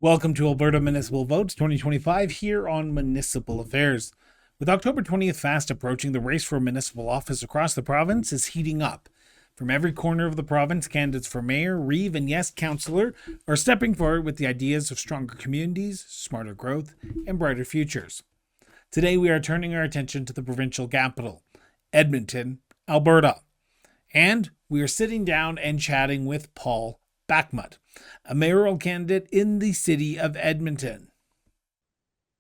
Welcome to Alberta Municipal Votes 2025 here on Municipal Affairs. With October 20th fast approaching, the race for municipal office across the province is heating up. From every corner of the province, candidates for mayor, reeve, and yes, councillor are stepping forward with the ideas of stronger communities, smarter growth, and brighter futures. Today, we are turning our attention to the provincial capital, Edmonton, Alberta. And we are sitting down and chatting with Paul Bakhmut, a mayoral candidate in the city of Edmonton.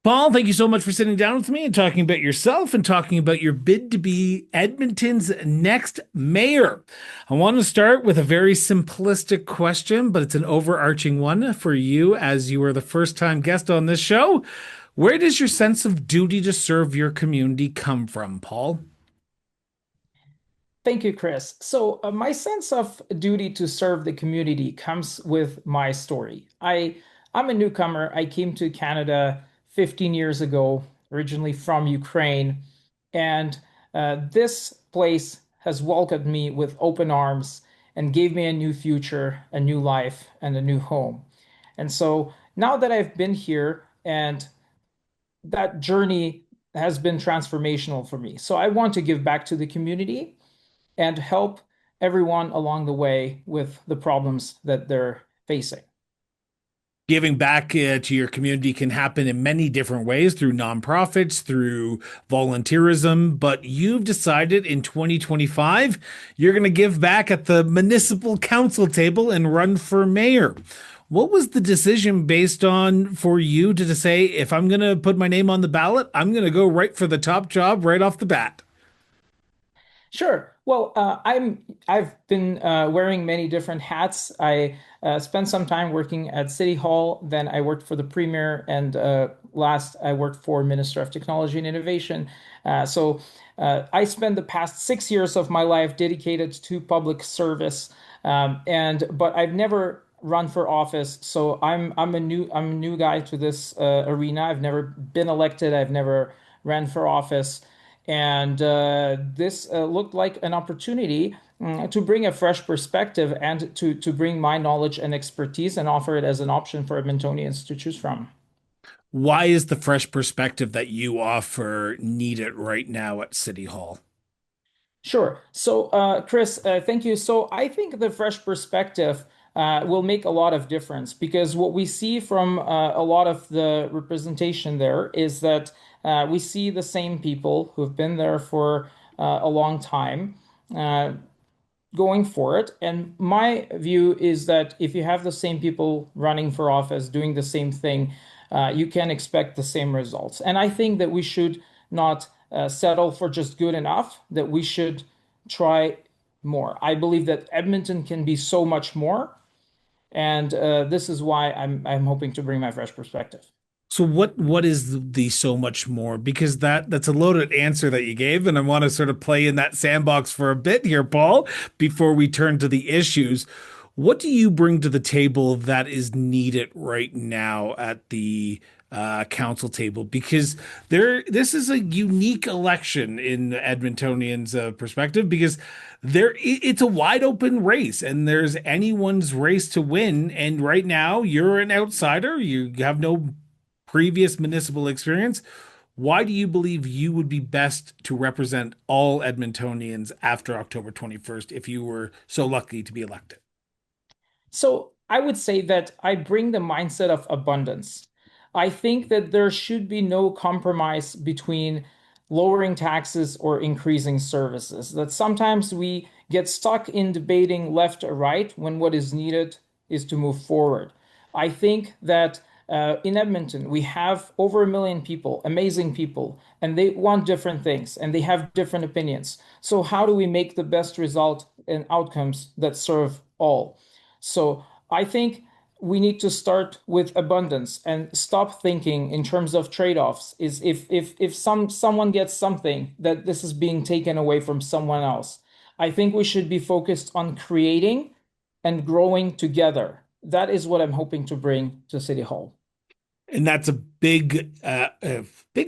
Paul, thank you so much for sitting down with me and talking about yourself and talking about your bid to be Edmonton's next mayor. I want to start with a very simplistic question, but it's an overarching one for you as you are the first time guest on this show. Where does your sense of duty to serve your community come from, Paul? Thank you, Chris. My sense of duty to serve the community comes with my story. I'm a newcomer. I came to Canada 15 years ago, originally from Ukraine, and this place has welcomed me with open arms and gave me a new future, a new life, and a new home. And so now that I've been here, and that journey has been transformational for me. So I want to give back to the community and help everyone along the way with the problems that they're facing. Giving back to your community can happen in many different ways through nonprofits, through volunteerism, but you've decided in 2025 you're going to give back at the municipal council table and run for mayor. What was the decision based on for you to say, if I'm going to put my name on the ballot, I'm going to go right for the top job right off the bat? Sure. Well, I've been wearing many different hats. I spent some time working at City Hall, then I worked for the Premier, and last I worked for Minister of Technology and Innovation. I spent the past 6 years of my life dedicated to public service, but I've never run for office. So I'm a new guy to this arena. I've never been elected. I've never ran for office. And this looked like an opportunity to bring a fresh perspective and to bring my knowledge and expertise and offer it as an option for Edmontonians to choose from. Why is the fresh perspective that you offer needed right now at City Hall? Sure. Chris, thank you. So, I think the fresh perspective will make a lot of difference because what we see from a lot of the representation there is that we see the same people who've been there for a long time uh, going for it. And my view is that if you have the same people running for office doing the same thing, you can expect the same results. And I think that we should not settle for just good enough, that we should try more. I believe that Edmonton can be so much more. And this is why I'm hoping to bring my fresh perspective. So what is the so much more? Because that's a loaded answer that you gave, and I want to sort of play in that sandbox for a bit here, Paul, before we turn to the issues. What do you bring to the table that is needed right now at the council table? Because this is a unique election in Edmontonians' perspective, because it's a wide open race, and there's anyone's race to win. And right now, you're an outsider. You have no previous municipal experience. Why do you believe you would be best to represent all Edmontonians after October 21st if you were so lucky to be elected? So I would say that I bring the mindset of abundance. I think that there should be no compromise between lowering taxes or increasing services. That sometimes we get stuck in debating left or right when what is needed is to move forward. I think that in Edmonton, we have over 1 million people, amazing people, and they want different things and they have different opinions. So, how do we make the best result and outcomes that serve all? So I think we need to start with abundance and stop thinking in terms of trade-offs. Is if someone gets something that this is being taken away from someone else. I think we should be focused on creating and growing together. That is what I'm hoping to bring to City Hall. And that's a big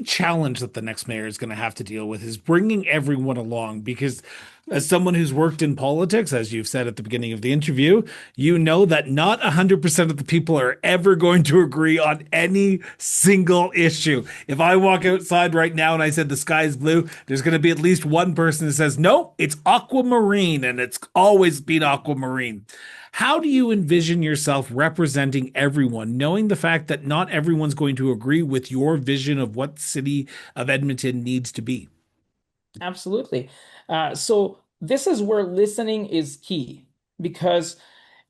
challenge that the next mayor is going to have to deal with is bringing everyone along because As someone who's worked in politics, as you've said at the beginning of the interview, you know that not 100% of the people are ever going to agree on any single issue. If I walk outside right now and I said the sky is blue, there's going to be at least one person that says, no, it's aquamarine, and it's always been aquamarine. How do you envision yourself representing everyone, knowing the fact that not everyone's going to agree with your vision of what the city of Edmonton needs to be? Absolutely. So this is where listening is key because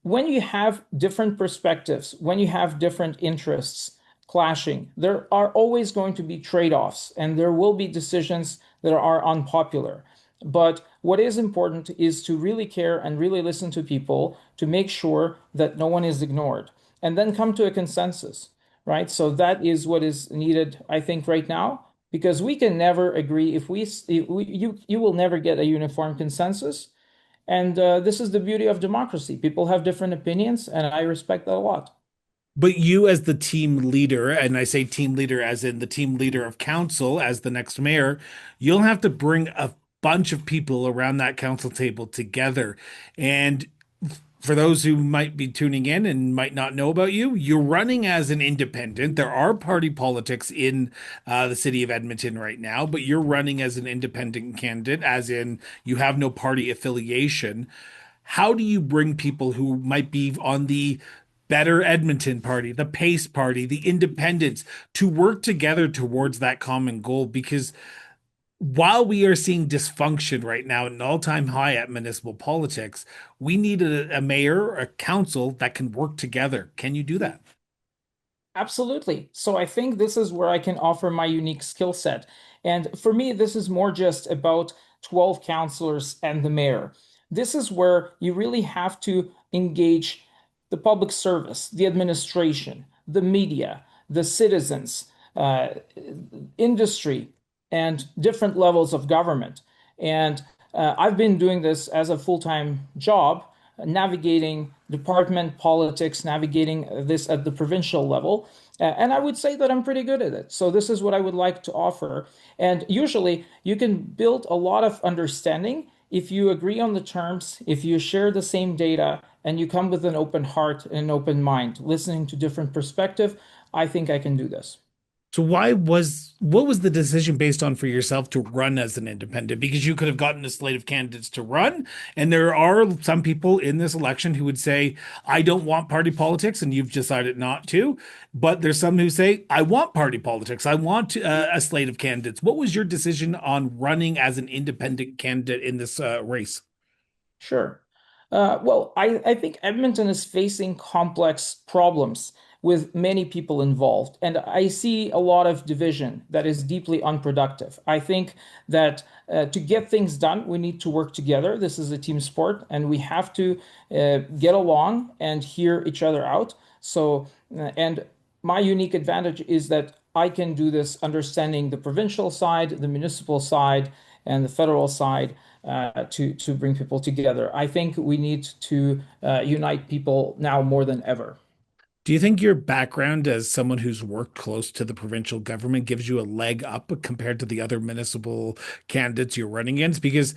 when you have different perspectives, when you have different interests clashing, there are always going to be trade-offs and there will be decisions that are unpopular. But what is important is to really care and really listen to people to make sure that no one is ignored and then come to a consensus, right? So that is what is needed, I think, right now, because we can never agree if you will never get a uniform consensus. And this is the beauty of democracy. People have different opinions, and I respect that a lot. But you, as the team leader, and I say team leader as in the team leader of council, as the next mayor, you'll have to bring a bunch of people around that council table together. And for those who might be tuning in and might not know about you, you're running as an independent. There are party politics in the city of Edmonton right now, but you're running as an independent candidate, as in you have no party affiliation. How do you bring people who might be on the Better Edmonton Party, the Pace Party, the Independents to work together towards that common goal? Because while we are seeing dysfunction right now at an all-time high at municipal politics, we need a mayor, a council that can work together. Can you do that? Absolutely. So I think this is where I can offer my unique skill set. And for me, this is more just about 12 councillors and the mayor. This is where you really have to engage the public service, the administration, the media, the citizens, industry, and different levels of government. And I've been doing this as a full-time job, navigating department politics, navigating this at the provincial level. And I would say that I'm pretty good at it. So this is what I would like to offer. And usually you can build a lot of understanding if you agree on the terms, if you share the same data, and you come with an open heart and an open mind, listening to different perspective. I think I can do this. So what was the decision based on for yourself to run as an independent? Because you could have gotten a slate of candidates to run, and there are some people in this election who would say, "I don't want party politics," and you've decided not to. But there's some who say, "I want party politics. I want a slate of candidates." What was your decision on running as an independent candidate in this race? Sure. Well, I think Edmonton is facing complex problems with many people involved, and I see a lot of division that is deeply unproductive. I think that to get things done, we need to work together. This is a team sport, and we have to get along and hear each other out. So, and my unique advantage is that I can do this understanding the provincial side, the municipal side, and the federal side to bring people together. I think we need to unite people now more than ever. Do you think your background as someone who's worked close to the provincial government gives you a leg up compared to the other municipal candidates you're running against? Because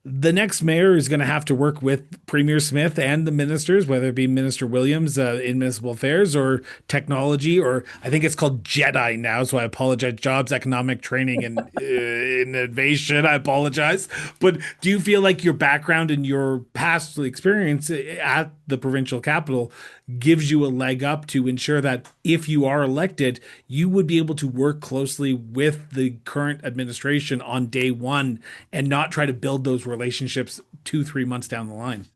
the next mayor is going to have to work with Premier Smith and the ministers, whether it be Minister Williams in municipal affairs or technology, or I think it's called JEDI now. So I apologize. Jobs, economic training, and innovation. I apologize. But do you feel like your background and your past experience at the provincial capital gives you a leg up to ensure that if you are elected, you would be able to work closely with the current administration on day one and not try to build those relationships 2, 3 months down the line?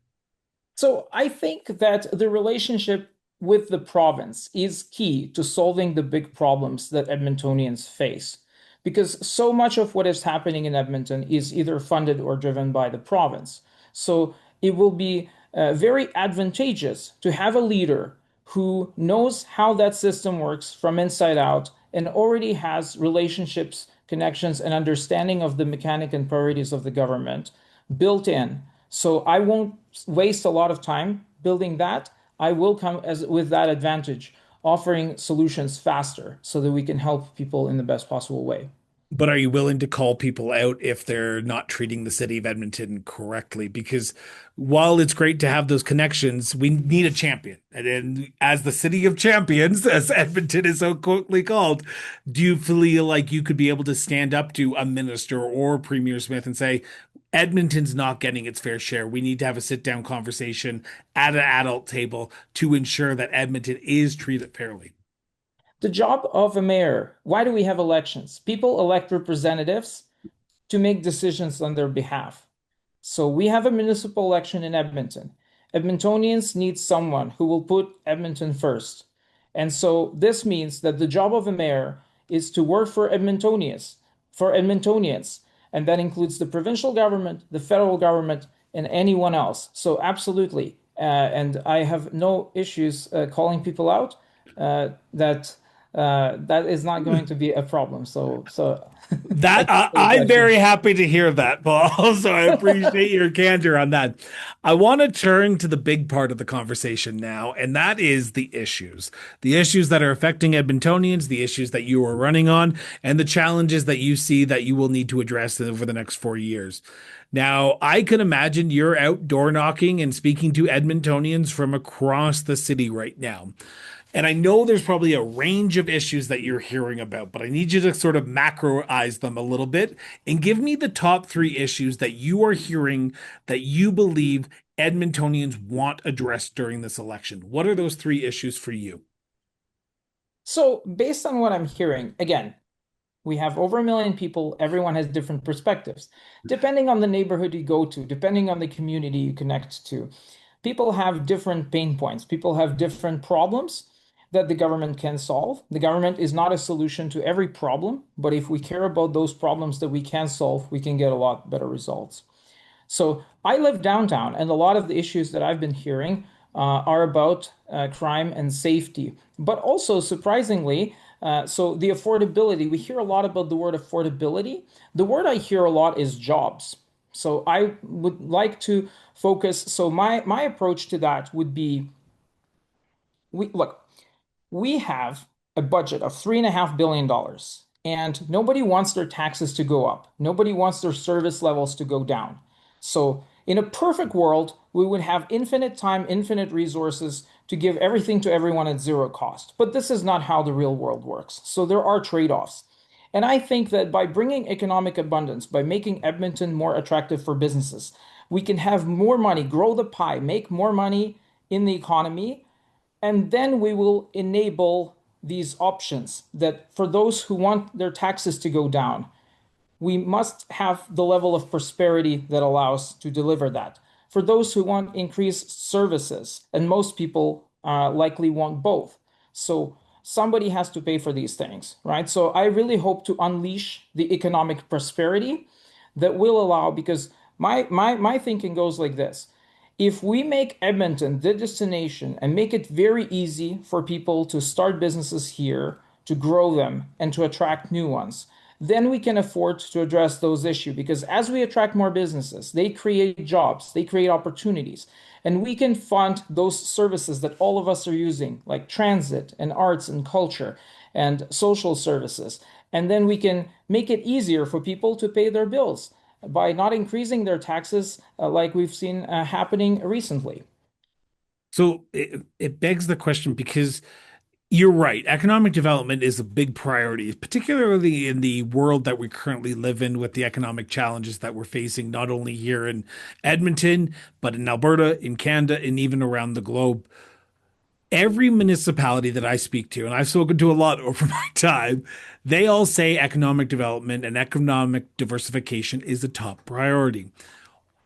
So I think that the relationship with the province is key to solving the big problems that Edmontonians face. Because so much of what is happening in Edmonton is either funded or driven by the province. So it will be very advantageous to have a leader who knows how that system works from inside out and already has relationships, connections, and understanding of the mechanic and priorities of the government built in. So I won't waste a lot of time building that. I will come as with that advantage, offering solutions faster so that we can help people in the best possible way. But are you willing to call people out if they're not treating the city of Edmonton correctly? Because while it's great to have those connections, we need a champion. And as the city of champions, as Edmonton is so quickly called, do you feel like you could be able to stand up to a minister or Premier Smith and say, Edmonton's not getting its fair share. We need to have a sit down conversation at an adult table to ensure that Edmonton is treated fairly? The job of a mayor, why do we have elections? People elect representatives to make decisions on their behalf. So we have a municipal election in Edmonton. Edmontonians need someone who will put Edmonton first. And so this means that the job of a mayor is to work for Edmontonians, and that includes the provincial government, the federal government, and anyone else. So absolutely. And I have no issues calling people out. That that is not going to be a problem. So That thank you for the I'm question. very happy to hear that, Paul. So I appreciate your candor on that. I want to turn to the big part of the conversation now, and that is the issues that are affecting Edmontonians, the issues that you are running on, and the challenges that you see that you will need to address over the next 4 years. Now, I can imagine you're out door knocking and speaking to Edmontonians from across the city right now. And I know there's probably a range of issues that you're hearing about, but I need you to sort of macroize them a little bit and give me the top three issues that you are hearing that you believe Edmontonians want addressed during this election. What are those three issues for you? So based on what I'm hearing, again, we have over 1 million people. Everyone has different perspectives. Depending on the neighborhood you go to, depending on the community you connect to, people have different pain points. People have different problems that the government can solve. The government is not a solution to every problem, but if we care about those problems that we can solve, we can get a lot better results. So I live downtown, and a lot of the issues that I've been hearing are about crime and safety, but also surprisingly, so the affordability, we hear a lot about the word affordability. The word I hear a lot is jobs. So I would like to focus. So my approach to that would be we look, we have a budget of $3.5 billion, and nobody wants their taxes to go up. Nobody wants their service levels to go down. So, in a perfect world, we would have infinite time, infinite resources to give everything to everyone at zero cost. But this is not how the real world works. So, there are trade offs. And I think that by bringing economic abundance, by making Edmonton more attractive for businesses, we can have more money, grow the pie, make more money in the economy, and then we will enable these options that for those who want their taxes to go down, we must have the level of prosperity that allows to deliver that. For those who want increased services, and most people likely want both. So somebody has to pay for these things, right? So I really hope to unleash the economic prosperity that will allow, because my thinking goes like this. If we make Edmonton the destination and make it very easy for people to start businesses here, to grow them, and to attract new ones, then we can afford to address those issues. Because as we attract more businesses, they create jobs, they create opportunities, and we can fund those services that all of us are using, like transit and arts and culture and social services. And then we can make it easier for people to pay their bills by not increasing their taxes like we've seen happening recently. So it begs the question because you're right. Economic development is a big priority, particularly in the world that we currently live in with the economic challenges that we're facing, not only here in Edmonton, but in Alberta, in Canada, and even around the globe. Every municipality that I speak to, and I've spoken to a lot over my time, they all say economic development and economic diversification is a top priority.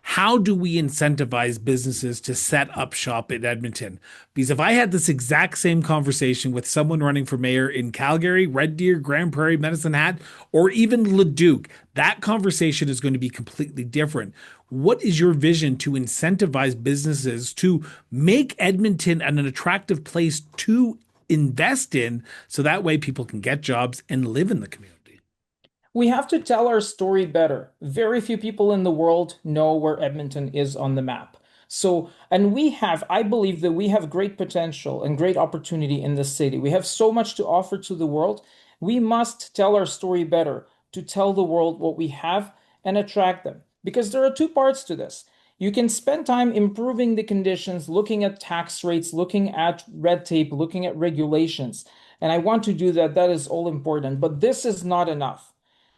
How do we incentivize businesses to set up shop in Edmonton? Because if I had this exact same conversation with someone running for mayor in Calgary, Red Deer, Grand Prairie, Medicine Hat, or even Leduc, that conversation is going to be completely different. What is your vision to incentivize businesses to make Edmonton an attractive place to invest in so that way people can get jobs and live in the community? We have to tell our story better. Very few people in the world know where Edmonton is on the map. So, and I believe that we have great potential and great opportunity in this city. We have so much to offer to the world. We must tell our story better. to tell the world what we have and attract them. Because there are two parts to this. You can spend time improving the conditions, looking at tax rates, looking at red tape, looking at regulations. And I want to do that. That is all important. But this is not enough.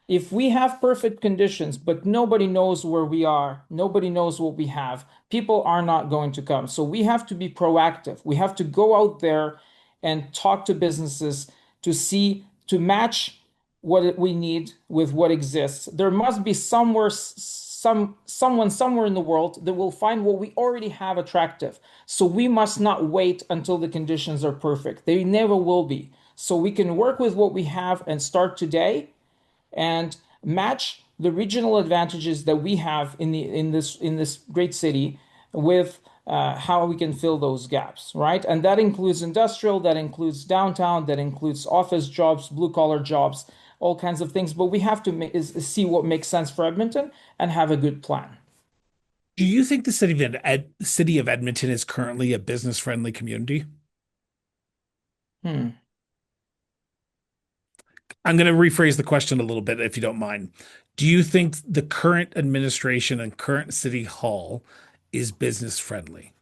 If we have perfect conditions, but nobody knows where we are, nobody knows what we have, people are not going to come. So we have to be proactive. We have to go out there and talk to businesses to see, to match what we need with what exists. There must be someone somewhere in the world that will find what we already have attractive. So we must not wait until the conditions are perfect. They never will be. So we can work with what we have and start today and match the regional advantages that we have in this great city with how we can fill those gaps, right? And that includes industrial, that includes downtown, that includes office jobs, blue collar jobs, all kinds of things. But we have to see what makes sense for Edmonton and have a good plan. Do you think the city of Edmonton is currently a business friendly community? Hmm. I'm going to rephrase the question a little bit if you don't mind. Do you think the current administration and current city hall is business friendly?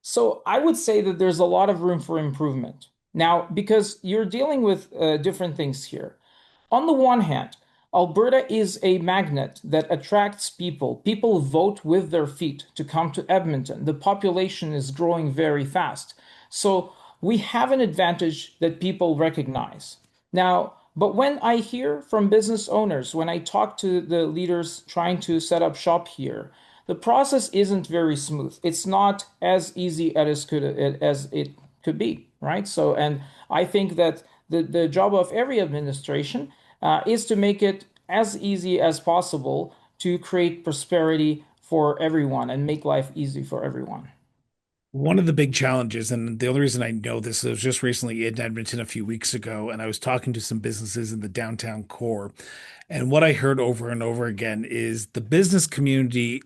So I would say that there's a lot of room for improvement. Now, because you're dealing with different things here. On the one hand, Alberta is a magnet that attracts people. People vote with their feet to come to Edmonton. The population is growing very fast. So we have an advantage that people recognize. Now, but when I hear from business owners, when I talk to the leaders trying to set up shop here, the process isn't very smooth. It's not as easy as it could be, right? So, and I think that the job of every administration is to make it as easy as possible to create prosperity for everyone and make life easy for everyone. One of the big challenges, and the only reason I know this, I was just recently in Edmonton a few weeks ago, and I was talking to some businesses in the downtown core. And what I heard over and over again is the business community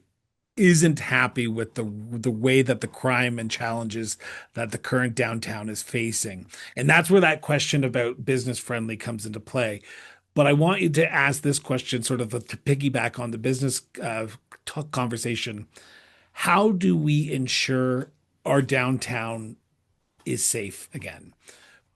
isn't happy with the way that the crime and challenges that the current downtown is facing. And that's where that question about business friendly comes into play. But I want you to ask this question sort of to piggyback on the business talk conversation. How do we ensure our downtown is safe again?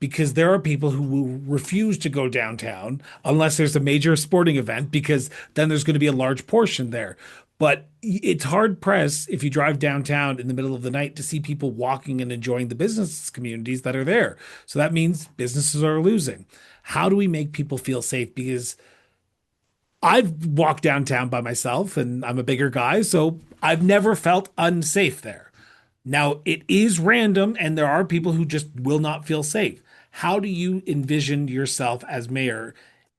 Because there are people who will refuse to go downtown unless there's a major sporting event, because then there's going to be a large portion there. But it's hard pressed if you drive downtown in the middle of the night to see people walking and enjoying the business communities that are there. So that means businesses are losing. How do we make people feel safe? Because I've walked downtown by myself and I'm a bigger guy, so I've never felt unsafe there. Now, it is random and there are people who just will not feel safe. How do you envision yourself as mayor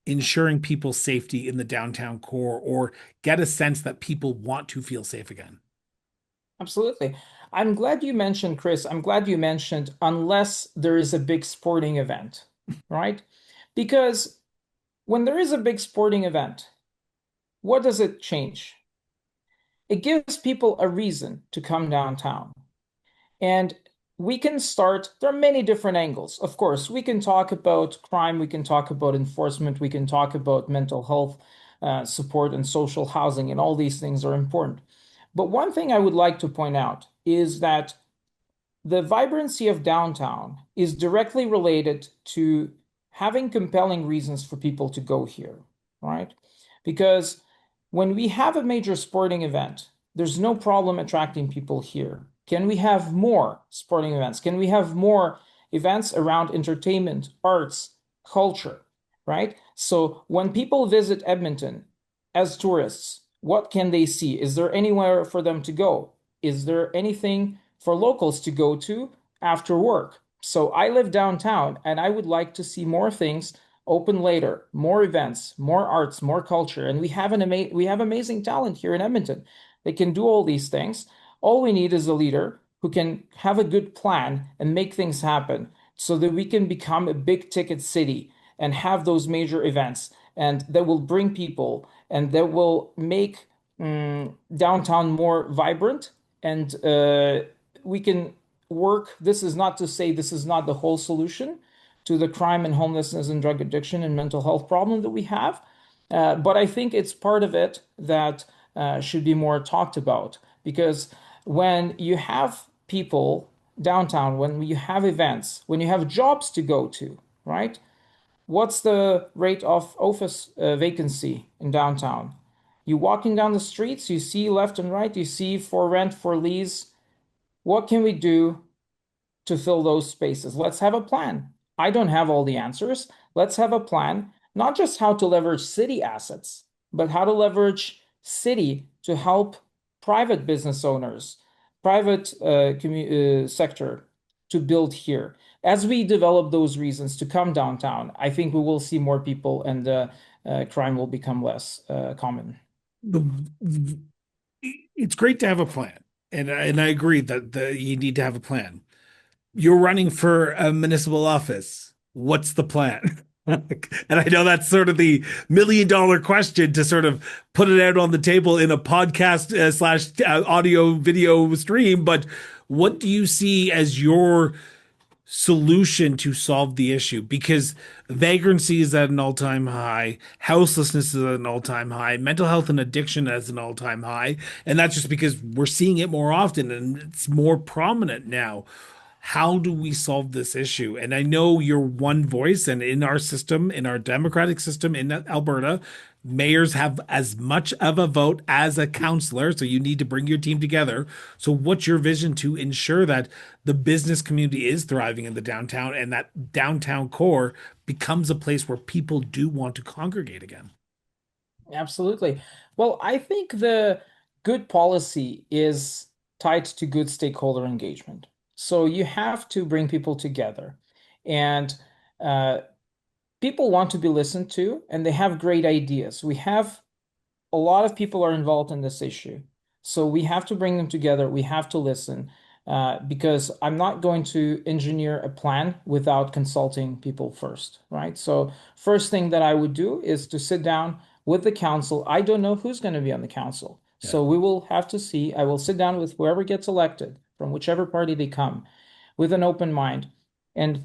ensuring people's safety in the downtown core or get a sense that people want to feel safe again? Absolutely. I'm glad you mentioned, Chris, I'm glad you mentioned unless there is a big sporting event, right? Because when there is a big sporting event, what does it change? It gives people a reason to come downtown. And we can start, there are many different angles. Of course, we can talk about crime, we can talk about enforcement, we can talk about mental health support and social housing, and all these things are important. But one thing I would like to point out is that the vibrancy of downtown is directly related to having compelling reasons for people to go here, right? Because when we have a major sporting event, there's no problem attracting people here. Can we have more sporting events? Can we have more events around entertainment, arts, culture, right? So when people visit Edmonton as tourists, what can they see? Is there anywhere for them to go? Is there anything for locals to go to after work? So I live downtown and I would like to see more things open later, more events, more arts, more culture. And we have amazing talent here in Edmonton. They can do all these things. All we need is a leader who can have a good plan and make things happen so that we can become a big ticket city and have those major events and that will bring people and that will make downtown more vibrant and we can work. This is not to say this is not the whole solution, to the crime and homelessness and drug addiction and mental health problem that we have. But I think it's part of it that should be more talked about because when you have people downtown, when you have events, when you have jobs to go to, right? What's the rate of office vacancy in downtown? You walking down the streets, you see left and right, you see for rent, for lease. What can we do to fill those spaces? Let's have a plan. I don't have all the answers. Let's have a plan, not just how to leverage city assets, but how to leverage city to help private business owners, private sector to build here. As we develop those reasons to come downtown, I think we will see more people and crime will become less common. The, it's great to have a plan, and I agree that you need to have a plan. You're running for a municipal office. What's the plan? And I know that's sort of the $1 million question to sort of put it out on the table in a podcast slash audio video stream. But what do you see as your solution to solve the issue? Because vagrancy is at an all-time high, houselessness is at an all-time high, mental health and addiction is an all-time high, and that's just because we're seeing it more often and it's more prominent now. How do we solve this issue? And I know you're one voice, and in our system, in our democratic system in Alberta, mayors have as much of a vote as a councillor. So you need to bring your team together. So, what's your vision to ensure that the business community is thriving in the downtown and that downtown core becomes a place where people do want to congregate again? Absolutely. Well, I think the good policy is tied to good stakeholder engagement. So you have to bring people together, and uh, people want to be listened to, and they have great ideas. We have a lot of people are involved in this issue. So we have to bring them together. We have to listen because I'm not going to engineer a plan without consulting people first, right? So first thing that I would do is to sit down with the council. I don't know who's going to be on the council. Yeah. So we will have to see. I will sit down with whoever gets elected from whichever party they come with an open mind and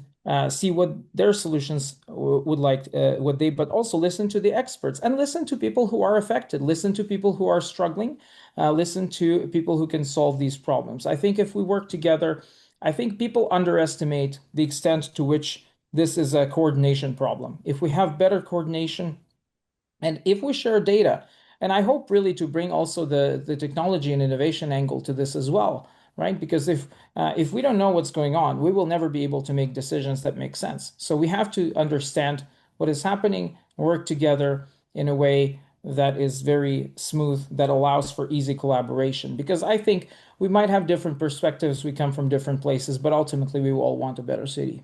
see what their solutions would like, what they, but also listen to the experts and listen to people who are affected, listen to people who are struggling, listen to people who can solve these problems. I think if we work together, I think people underestimate the extent to which this is a coordination problem. If we have better coordination, and if we share data, and I hope really to bring also the technology and innovation angle to this as well, right? Because if we don't know what's going on, we will never be able to make decisions that make sense. So we have to understand what is happening, work together in a way that is very smooth, that allows for easy collaboration. Because I think we might have different perspectives, we come from different places, but ultimately we all want a better city.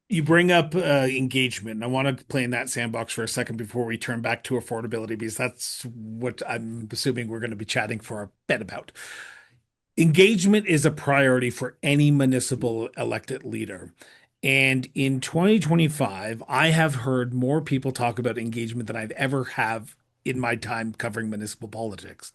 You bring up engagement, and I want to play in that sandbox for a second before we turn back to affordability, because that's what I'm assuming we're going to be chatting for a bit about. Engagement is a priority for any municipal elected leader. And in 2025, I have heard more people talk about engagement than I've ever have in my time covering municipal politics.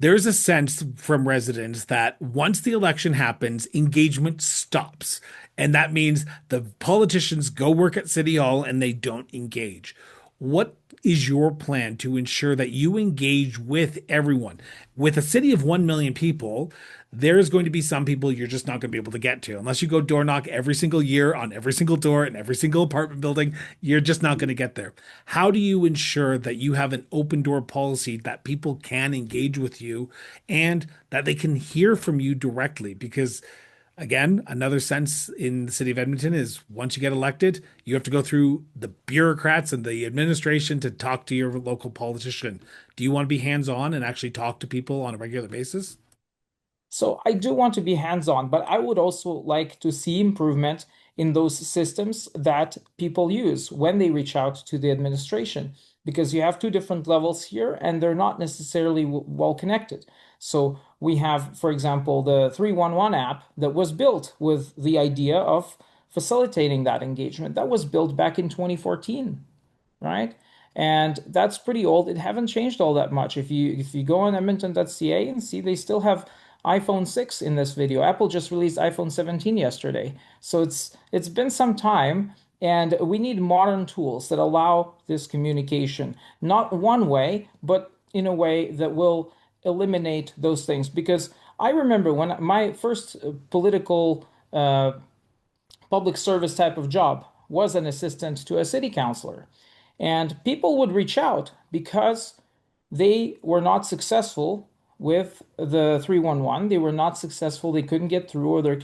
There's a sense from residents that once the election happens, engagement stops. And that means the politicians go work at City Hall and they don't engage. What is your plan to ensure that you engage with everyone? With a city of 1 million people, there's going to be some people you're just not going to be able to get to. Unless you go door knock every single year on every single door in every single apartment building, you're just not going to get there. How do you ensure that you have an open door policy that people can engage with you and that they can hear from you directly? Because again, another sense in the city of Edmonton is once you get elected, you have to go through the bureaucrats and the administration to talk to your local politician. Do you want to be hands on and actually talk to people on a regular basis? So I do want to be hands-on, but I would also like to see improvement in those systems that people use when they reach out to the administration, because you have two different levels here and they're not necessarily well connected. So we have, for example, the 311 app that was built with the idea of facilitating that engagement. That was built back in 2014, right? And that's pretty old. It haven't changed all that much. If you go on edmonton.ca and see, they still have iPhone 6 in this video. Apple just released iPhone 17 yesterday. So it's been some time, and we need modern tools that allow this communication, not one way, but in a way that will eliminate those things. Because I remember when my first political public service type of job was an assistant to a city councilor. And people would reach out because they were not successful with the 311. They were not successful. They couldn't get through, or their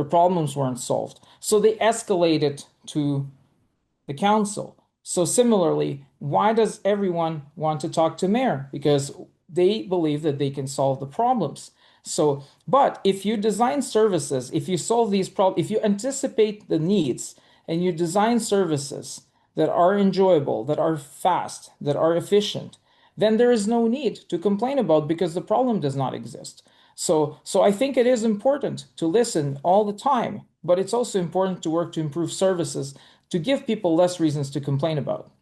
problems weren't solved. So they escalated to the council. So similarly, why does everyone want to talk to mayor? Because they believe that they can solve the problems. So, but if you design services, if you solve these problems, if you anticipate the needs and you design services that are enjoyable, that are fast, that are efficient, then there is no need to complain about because the problem does not exist. So I think it is important to listen all the time, but it's also important to work to improve services to give people less reasons to complain about.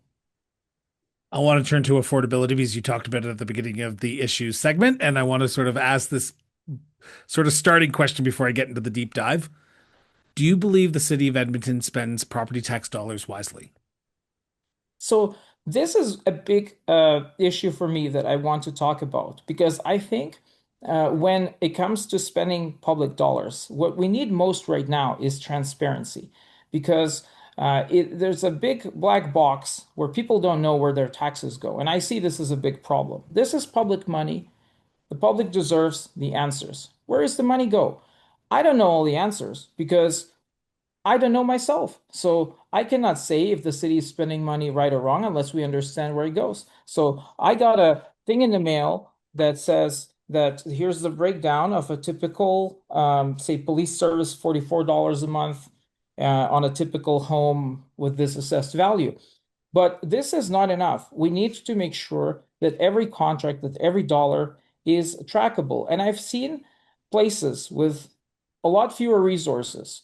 I want to turn to affordability because you talked about it at the beginning of the issues segment, and I want to sort of ask this sort of starting question before I get into the deep dive. Do you believe the city of Edmonton spends property tax dollars wisely? So this is a big issue for me that I want to talk about because I think when it comes to spending public dollars, what we need most right now is transparency because there's a big black box where people don't know where their taxes go. And I see this as a big problem. This is public money. The public deserves the answers. Where does the money go? I don't know all the answers because I don't know myself. So I cannot say if the city is spending money right or wrong unless we understand where it goes. So I got a thing in the mail that says that here's the breakdown of a typical, say, police service, $44 a month on a typical home with this assessed value. But this is not enough. We need to make sure that every contract, that every dollar is trackable. And I've seen places with a lot fewer resources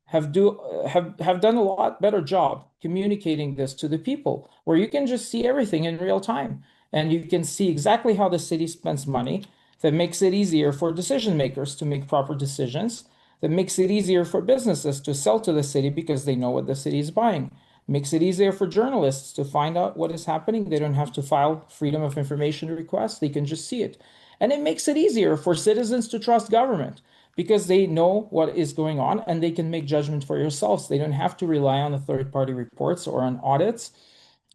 have done a lot better job communicating this to the people, where you can just see everything in real time and you can see exactly how the city spends money. That makes it easier for decision makers to make proper decisions. That makes it easier for businesses to sell to the city because they know what the city is buying. Makes it easier for journalists to find out what is happening. They don't have to file freedom of information requests. They can just see it. And it makes it easier for citizens to trust government because they know what is going on and they can make judgment for yourselves. They don't have to rely on the third-party reports or on audits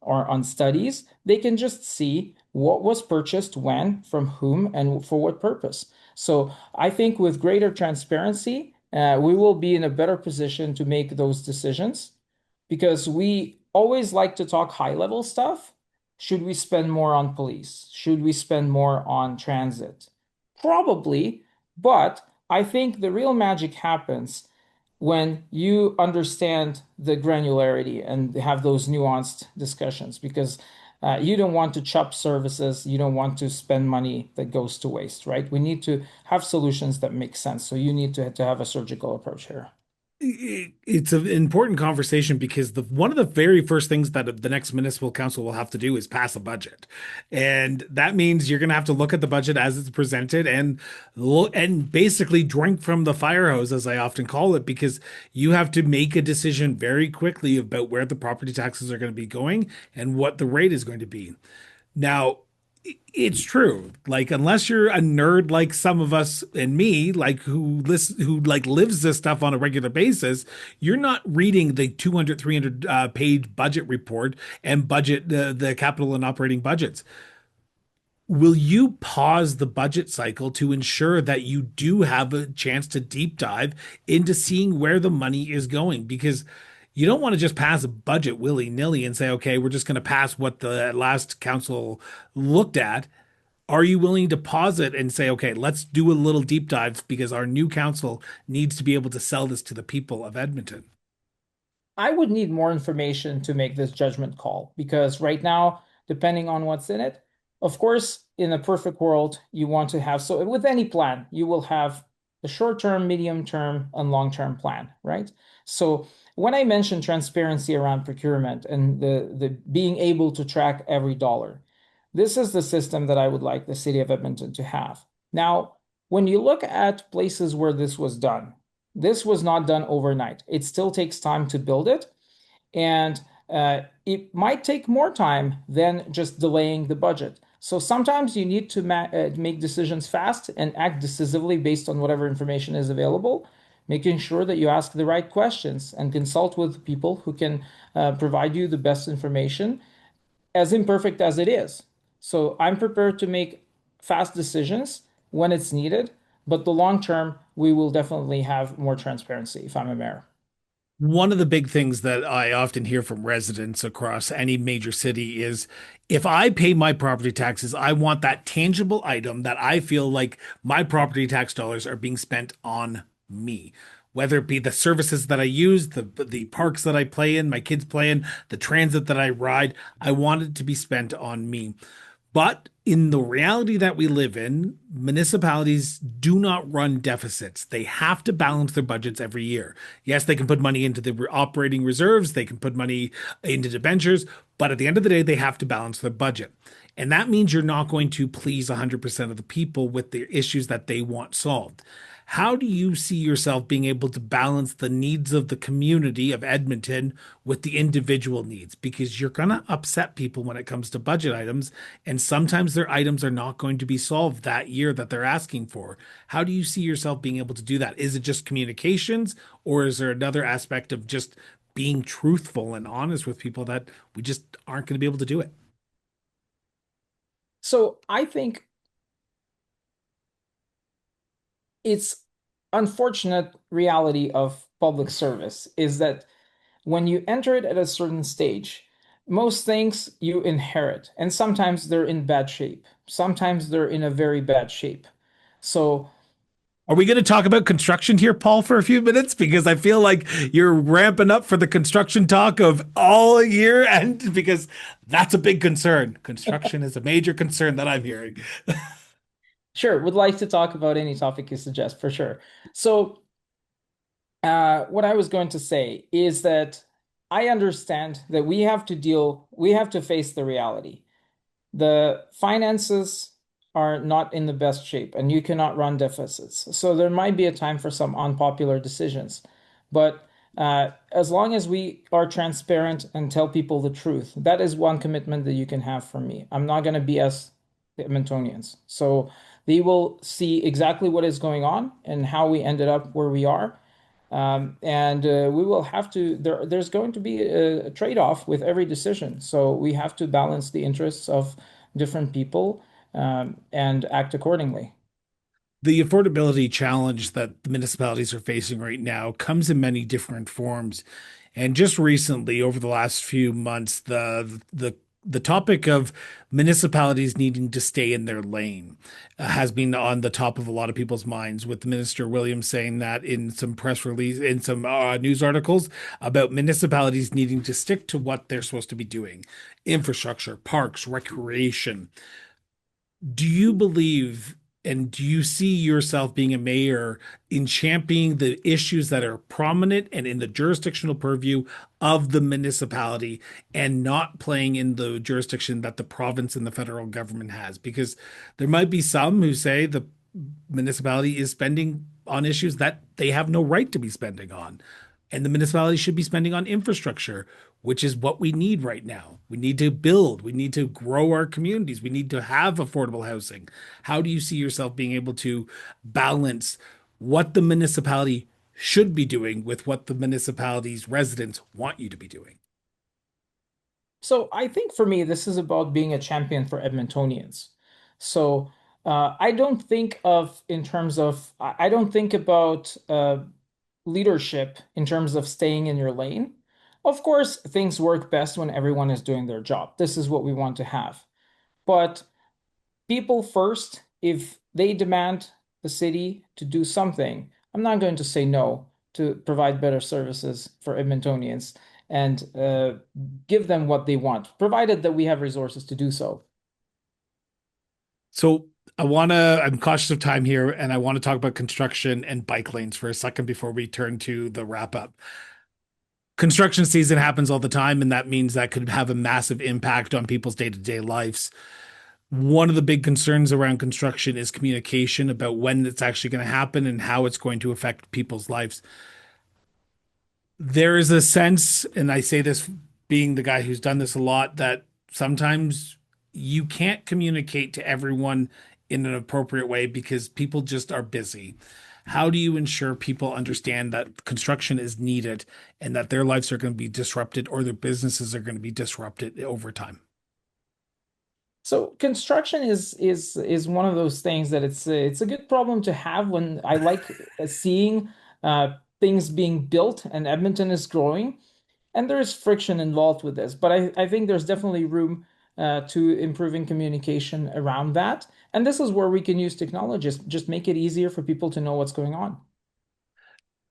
or on studies. They can just see what was purchased when, from whom, and for what purpose. So I think with greater transparency, we will be in a better position to make those decisions because we always like to talk high level stuff. Should we spend more on police? Should we spend more on transit? Probably, but I think the real magic happens when you understand the granularity and have those nuanced discussions because you don't want to chop services, you don't want to spend money that goes to waste, right? We need to have solutions that make sense. So you need to have a surgical approach here. It's an important conversation because the one of the very first things that the next municipal council will have to do is pass a budget, and that means you're going to have to look at the budget as it's presented and look and basically drink from the fire hose, as I often call it, because you have to make a decision very quickly about where the property taxes are going to be going and what the rate is going to be. Now, it's true. Like, unless you're a nerd like some of us and me, like who like lives this stuff on a regular basis, you're not reading the 200, 300 page budget report and budget the capital and operating budgets. Will you pause the budget cycle to ensure that you do have a chance to deep dive into seeing where the money is going? Because you don't want to just pass a budget willy-nilly and say, okay, we're just going to pass what the last council looked at. Are you willing to pause it and say, okay, let's do a little deep dive because our new council needs to be able to sell this to the people of Edmonton? I would need more information to make this judgment call because right now, depending on what's in it, of course, in a perfect world, you want to have so with any plan, you will have a short-term, medium-term, and long-term plan, right? So when I mentioned transparency around procurement and the being able to track every dollar, this is the system that I would like the city of Edmonton to have. Now, When you look at places where this was done, this was not done overnight. It still takes time to build it, and it might take more time than just delaying the budget. So sometimes you need to make decisions fast and act decisively based on whatever information is available, making sure that you ask the right questions and consult with people who can provide you the best information, as imperfect as it is. So I'm prepared to make fast decisions when it's needed, but the long term, we will definitely have more transparency if I'm a mayor. One of the big things that I often hear from residents across any major city is if I pay my property taxes, I want that tangible item that I feel like my property tax dollars are being spent on me. Whether it be the services that I use, the parks that I play in, my kids play in, the transit that I ride, I want it to be spent on me. But in the reality that we live in, municipalities do not run deficits. They have to balance their budgets every year. Yes, they can put money into the operating reserves, they can put money into debentures, but at the end of the day, they have to balance their budget. And that means you're not going to please 100% of the people with the issues that they want solved. How do you see yourself being able to balance the needs of the community of Edmonton with the individual needs? Because you're going to upset people when it comes to budget items, and sometimes their items are not going to be solved that year that they're asking for. How do you see yourself being able to do that? Is it just communications, or is there another aspect of just being truthful and honest with people that we just aren't going to be able to do it? So I think it's unfortunate reality of public service is that when you enter it at a certain stage, most things you inherit, and sometimes they're in bad shape. Sometimes they're in a very bad shape. So, Are we going to talk about construction here, Paul, for a few minutes? Because I feel like you're ramping up for the construction talk of all year, and because that's a big concern. Construction is a major concern that I'm hearing. sure, would like to talk about any topic you suggest for sure. So, what I was going to say is that I understand that we have to face the reality. The finances are not in the best shape and you cannot run deficits. So there might be a time for some unpopular decisions. But as long as we are transparent and tell people the truth, that is one commitment that you can have from me. I'm not going to BS the Edmontonians. So they will see exactly what is going on and how we ended up where we are. And we will have to, there's going to be a trade-off with every decision. So we have to balance the interests of different people and act accordingly. The affordability challenge that the municipalities are facing right now comes in many different forms. And just recently, over the last few months, the topic of municipalities needing to stay in their lane has been on the top of a lot of people's minds, with Minister Williams saying that in some press release, in some news articles about municipalities needing to stick to what they're supposed to be doing: infrastructure, parks, recreation. Do you believe and do you see yourself being a mayor in championing the issues that are prominent and in the jurisdictional purview of the municipality and not playing in the jurisdiction that the province and the federal government has? Because there might be some who say the municipality is spending on issues that they have no right to be spending on. And the municipality should be spending on infrastructure, which is what we need right now. We need to build, we need to grow our communities, we need to have affordable housing. How do you see yourself being able to balance what the municipality should be doing with what the municipality's residents want you to be doing? So I think for me, this is about being a champion for Edmontonians. So I don't think of in terms of, I don't think about leadership in terms of staying in your lane. Of course, things work best when everyone is doing their job. This is what we want to have. But people first, if they demand the city to do something, I'm not going to say no to provide better services for Edmontonians and give them what they want, provided that we have resources to do so. So I'm cautious of time here, and I want to talk about construction and bike lanes for a second before we turn to the wrap up. Construction season happens all the time, and that means that could have a massive impact on people's day-to-day lives. One of the big concerns around construction is communication about when it's actually going to happen and how it's going to affect people's lives. There is a sense, and I say this being the guy who's done this a lot, that sometimes you can't communicate to everyone in an appropriate way because people just are busy. How do you ensure people understand that construction is needed and that their lives are going to be disrupted or their businesses are going to be disrupted over time? So construction is one of those things that it's a good problem to have when I like seeing things being built and Edmonton is growing. And there is friction involved with this, but I think there's definitely room to improving communication around that. And this is where we can use technologies, just make it easier for people to know what's going on.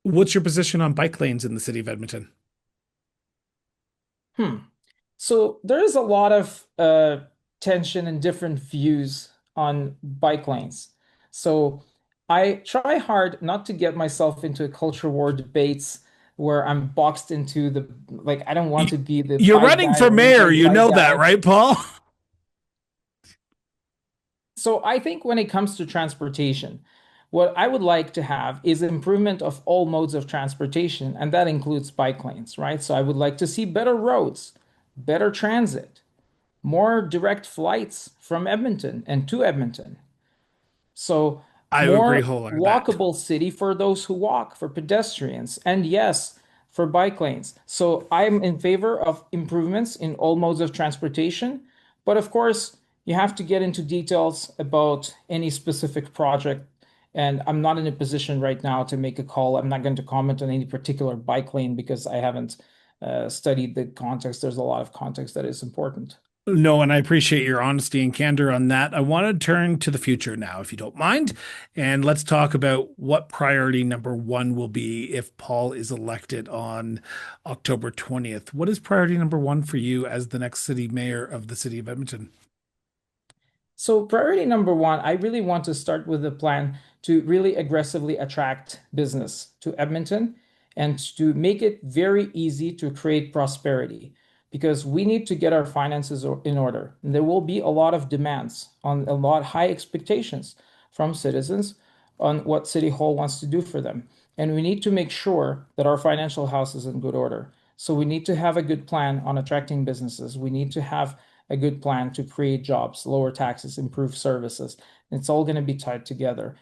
What's your position on bike lanes in the city of Edmonton? Hmm. So there is a lot of tension and different views on bike lanes. So I try hard not to get myself into a culture war debates where I'm boxed into the like I don't want to be the You're bike running guy for or mayor, e-bike you guy know that, guy. right, Paul? So I think when it comes to transportation, what I would like to have is improvement of all modes of transportation, and that includes bike lanes, right? So I would like to see better roads, better transit, more direct flights from Edmonton and to Edmonton. So I agree more wholeheartedly with that. walkable city for those who walk, for pedestrians, and yes, for bike lanes. So I'm in favor of improvements in all modes of transportation. But of course, you have to get into details about any specific project. And I'm not in a position right now to make a call. I'm not going to comment on any particular bike lane because I haven't studied the context. There's a lot of context that is important. No, and I appreciate your honesty and candor on that. I want to turn to the future now, if you don't mind. And let's talk about what priority number one will be if Paul is elected on October 20th. What is priority number one for you as the next city mayor of the city of Edmonton? So priority number one, I really want to start with a plan to really aggressively attract business to Edmonton and to make it very easy to create prosperity because we need to get our finances in order. And there will be a lot of demands on a lot high expectations from citizens on what City Hall wants to do for them. And we need to make sure that our financial house is in good order. So we need to have a good plan on attracting businesses. We need to have a good plan to create jobs, lower taxes, improve services. It's all going to be tied together.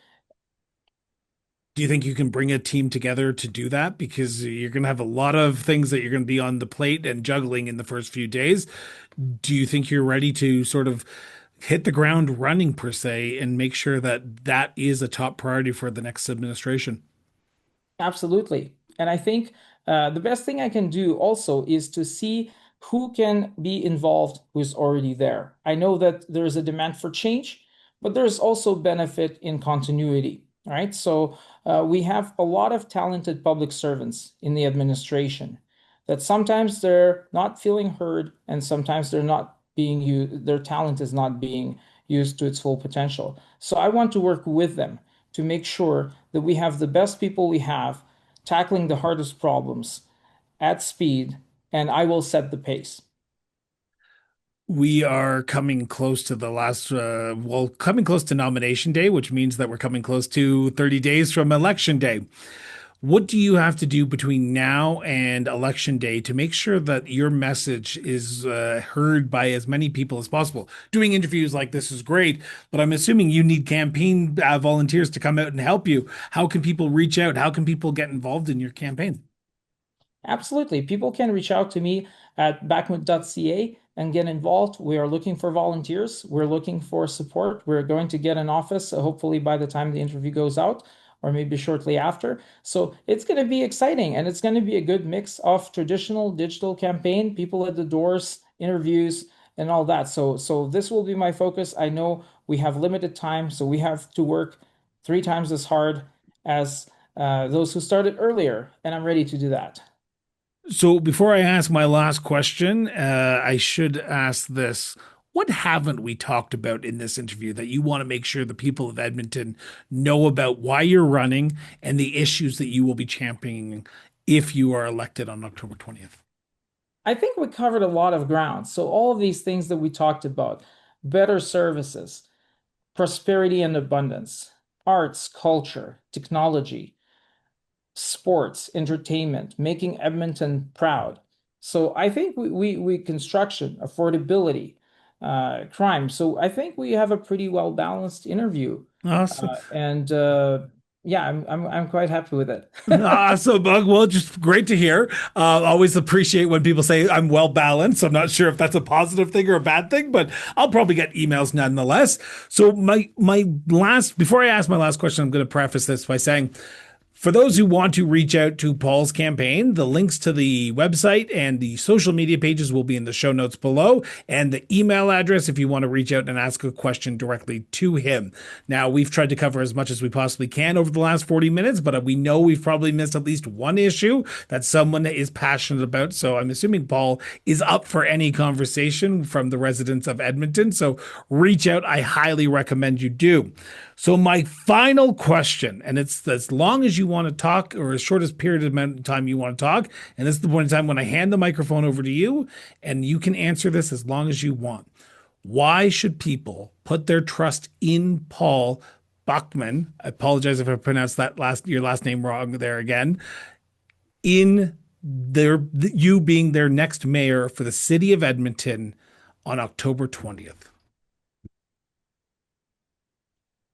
Do you think you can bring a team together to do that? Because you're going to have a lot of things that you're going to be on the plate and juggling in the first few days. Do you think you're ready to sort of hit the ground running, per se, and make sure that that is a top priority for the next administration? Absolutely. And I think the best thing I can do also is to see who can be involved who's already there. I know that there's a demand for change, but there's also benefit in continuity, right? So we have a lot of talented public servants in the administration that sometimes they're not feeling heard and sometimes they're not being used, their talent is not being used to its full potential. So I want to work with them to make sure that we have the best people we have tackling the hardest problems at speed, and I will set the pace. We are coming close to the last, coming close to nomination day, which means that we're coming close to 30 days from election day. What do you have to do between now and election day to make sure that your message is heard by as many people as possible? Doing interviews like this is great, but I'm assuming you need campaign volunteers to come out and help you. How can people reach out? How can people get involved in your campaign? Absolutely. People can reach out to me at bakhmut.ca and get involved. We are looking for volunteers. We're looking for support. We're going to get an office, hopefully by the time the interview goes out, or maybe shortly after. So it's going to be exciting and it's going to be a good mix of traditional digital campaign, people at the doors, interviews, and all that. So this will be my focus. I know we have limited time, so we have to work three times as hard as those who started earlier, and I'm ready to do that. So before I ask my last question, I should ask this. What haven't we talked about in this interview that you want to make sure the people of Edmonton know about why you're running and the issues that you will be championing if you are elected on October 20th? I think we covered a lot of ground. So all of these things that we talked about, better services, prosperity and abundance, arts, culture, technology, sports, entertainment, making Edmonton proud. So I think we construction, affordability, crime. So I think we have a pretty well balanced interview, Awesome. and yeah, I'm quite happy with it. Awesome, Bug. Well, just great to hear. Always appreciate when people say I'm well balanced. I'm not sure if that's a positive thing or a bad thing, but I'll probably get emails nonetheless. So my last, before I ask my last question, I'm going to preface this by saying, for those who want to reach out to Paul's campaign, the links to the website and the social media pages will be in the show notes below, and the email address if you want to reach out and ask a question directly to him. Now, we've tried to cover as much as we possibly can over the last 40 minutes, but we know we've probably missed at least one issue that someone is passionate about. So I'm assuming Paul is up for any conversation from the residents of Edmonton. So reach out. I highly recommend you do. So my final question, and it's as long as you want to talk or as short as period of time you want to talk, and this is the point in time when I hand the microphone over to you, and you can answer this as long as you want. Why should people put their trust in Paul Bakhmut? I apologize if I pronounced your last name wrong there again. In you being their next mayor for the city of Edmonton on October 20th.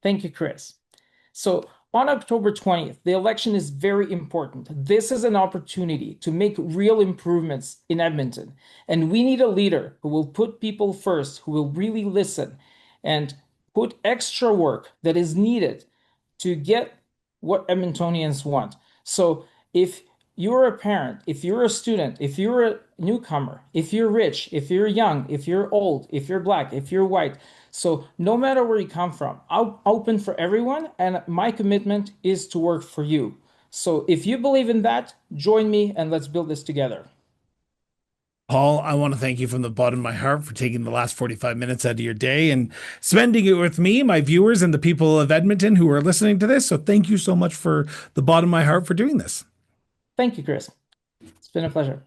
Thank you, Chris. So on October 20th, the election is very important. This is an opportunity to make real improvements in Edmonton. And we need a leader who will put people first, who will really listen and put extra work that is needed to get what Edmontonians want. So if you're a parent, if you're a student, if you're a newcomer, if you're rich, if you're young, if you're old, if you're black, if you're white, so no matter where you come from, I'm open for everyone, and my commitment is to work for you. So if you believe in that, join me and let's build this together. Paul, I want to thank you from the bottom of my heart for taking the last 45 minutes out of your day and spending it with me, my viewers, and the people of Edmonton who are listening to this. So thank you so much for the bottom of my heart for doing this. Thank you, Chris. It's been a pleasure.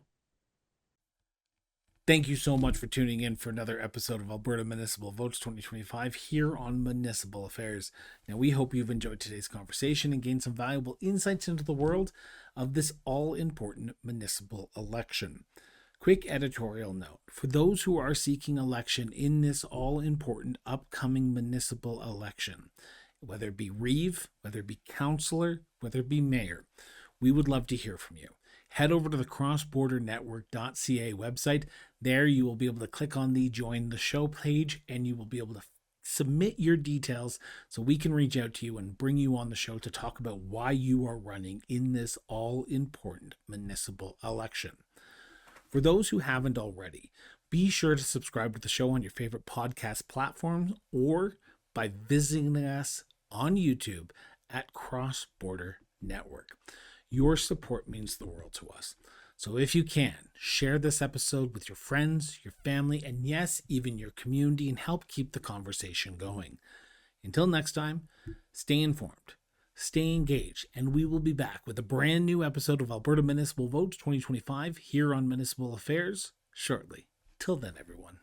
Thank you so much for tuning in for another episode of Alberta Municipal Votes 2025 here on Municipal Affairs. Now, we hope you've enjoyed today's conversation and gained some valuable insights into the world of this all-important municipal election. Quick editorial note. For those who are seeking election in this all-important upcoming municipal election, whether it be reeve, whether it be councillor, whether it be mayor, we would love to hear from you. Head over to the crossbordernetwork.ca website. There you will be able to click on the Join the Show page, and you will be able to submit your details so we can reach out to you and bring you on the show to talk about why you are running in this all-important municipal election. For those who haven't already, be sure to subscribe to the show on your favorite podcast platforms or by visiting us on YouTube at Cross Border Network. Your support means the world to us. So if you can, share this episode with your friends, your family, and yes, even your community, and help keep the conversation going. Until next time, stay informed, stay engaged, and we will be back with a brand new episode of Alberta Municipal Votes 2025 here on Municipal Affairs shortly. Till then, everyone.